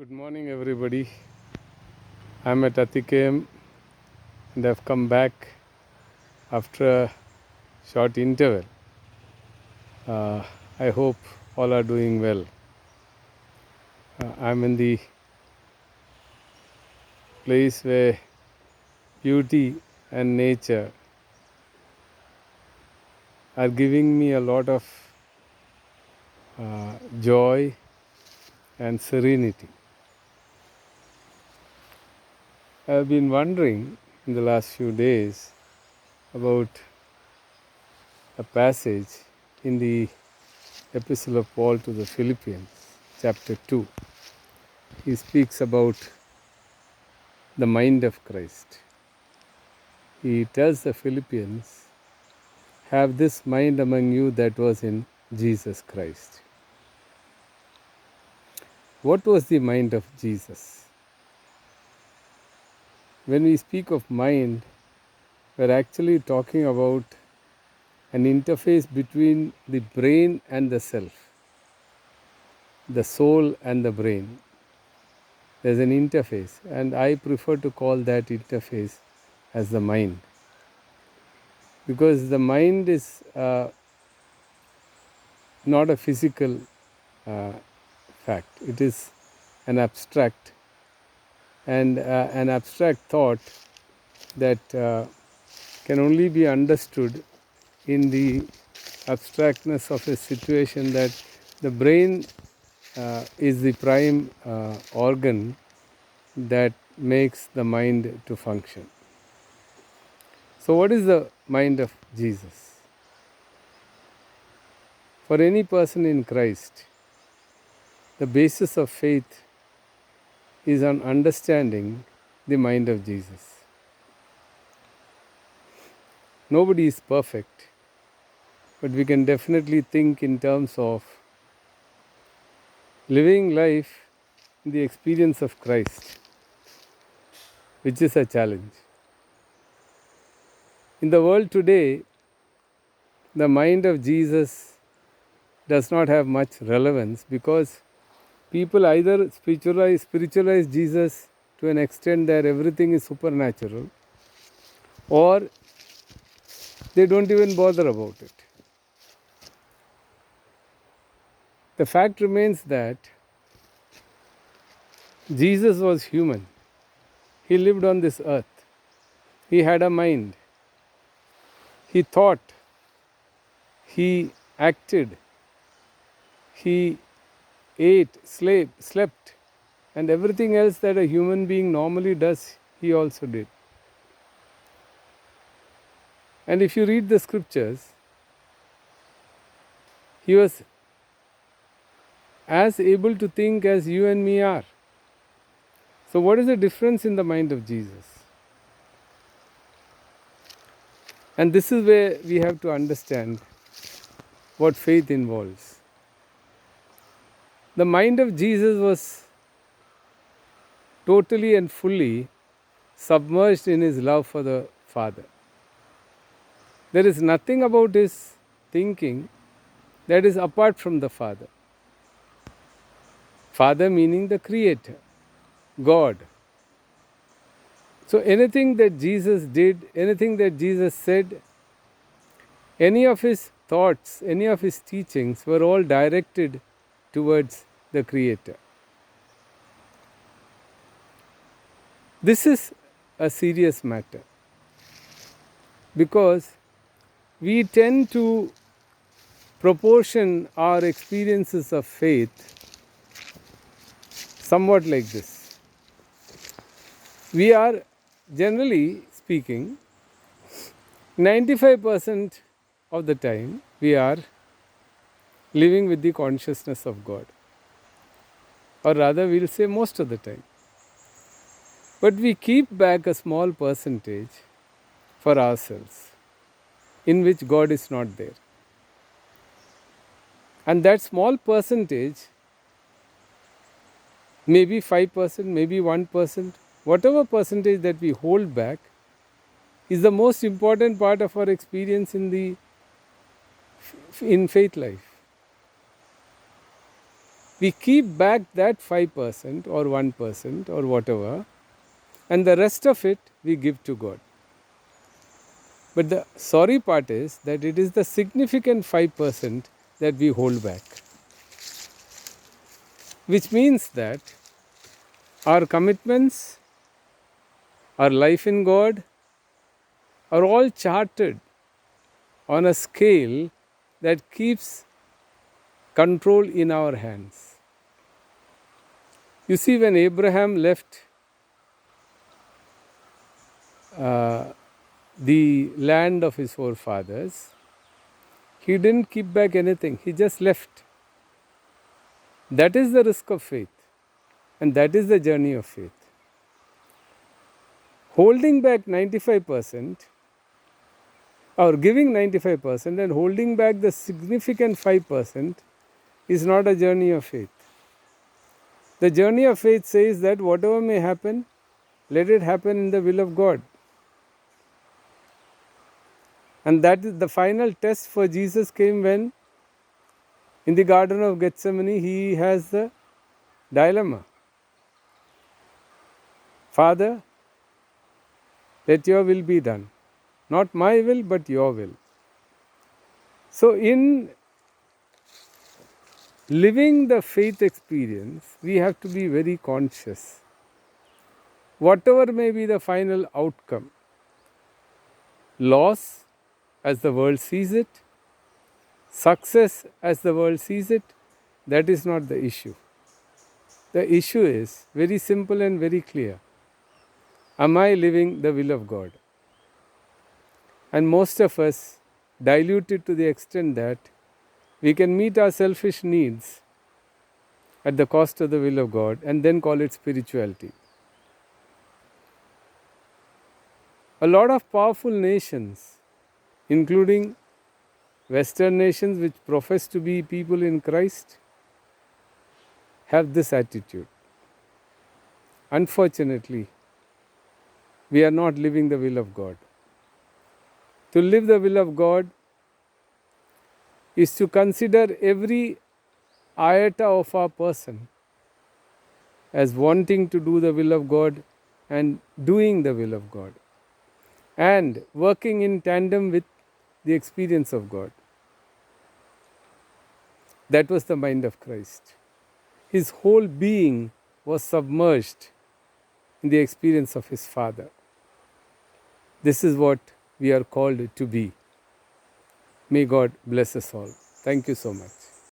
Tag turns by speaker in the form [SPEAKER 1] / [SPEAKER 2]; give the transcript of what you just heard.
[SPEAKER 1] Good morning, everybody. I'm at Atikam and I've come back after a short interval. Uh, I hope all are doing well. I'm in the place where beauty and nature are giving me a lot of joy and serenity. I've been wondering in the last few days about a passage in the Epistle of Paul to the Philippians, chapter 2. He speaks about the mind of Christ. He tells the Philippians, have this mind among you that was in Jesus Christ. What was the mind of Jesus? When we speak of mind, we're actually talking about an interface between the brain and the self, the soul and the brain. There's an interface, and I prefer to call that interface as the mind. Because the mind is not a physical fact, it is an abstract, and an abstract thought that can only be understood in the abstractness of a situation, that the brain is the prime organ that makes the mind to function. So what is the mind of Jesus? For any person in Christ, the basis of faith is on understanding the mind of Jesus. Nobody is perfect, but we can definitely think in terms of living life in the experience of Christ, which is a challenge. In the world today, the mind of Jesus does not have much relevance because people either spiritualize Jesus to an extent that everything is supernatural, or they don't even bother about it. The fact remains that Jesus was human. He lived on this earth. He had a mind. He thought. He acted. He ate, slept, and everything else that a human being normally does, he also did. And if you read the scriptures, he was as able to think as you and me are. So what is the difference in the mind of Jesus? And this is where we have to understand what faith involves. The mind of Jesus was totally and fully submerged in his love for the Father. There is nothing about his thinking that is apart from the Father. Father meaning the Creator, God. So anything that Jesus did, anything that Jesus said, any of his thoughts, any of his teachings were all directed towards the Creator. This is a serious matter because we tend to proportion our experiences of faith somewhat like this. We are, generally speaking, 95% of the time we are living with the consciousness of God, or rather we'll say most of the time. But we keep back a small percentage for ourselves in which God is not there. And that small percentage, maybe 5%, maybe 1%, whatever percentage that we hold back, is the most important part of our experience in faith life. we keep back that 5% or 1% or whatever, and the rest of it we give to God. But the sorry part is that it is the significant 5% that we hold back, which means that our commitments, our life in God are all charted on a scale that keeps control in our hands. You see, when Abraham left the land of his forefathers, he didn't keep back anything, he just left. That is the risk of faith, and that is the journey of faith. Holding back 95% or giving 95% and holding back the significant 5% is not a journey of faith. The journey of faith says that whatever may happen, let it happen in the will of God. And that is the final test for Jesus came when in the Garden of Gethsemane he has the dilemma. Father, let your will be done. Not my will, but your will. So in living the faith experience, we have to be very conscious. Whatever may be the final outcome, loss as the world sees it, success as the world sees it, that is not the issue. The issue is very simple and very clear. Am I living the will of God? And most of us dilute it to the extent that we can meet our selfish needs at the cost of the will of God and then call it spirituality. A lot of powerful nations, including Western nations which profess to be people in Christ, have this attitude. Unfortunately, we are not living the will of God. To live the will of God is to consider every iota of our person as wanting to do the will of God and doing the will of God and working in tandem with the experience of God. That was the mind of Christ. His whole being was submerged in the experience of his Father. This is what we are called to be. May God bless us all. Thank you so much.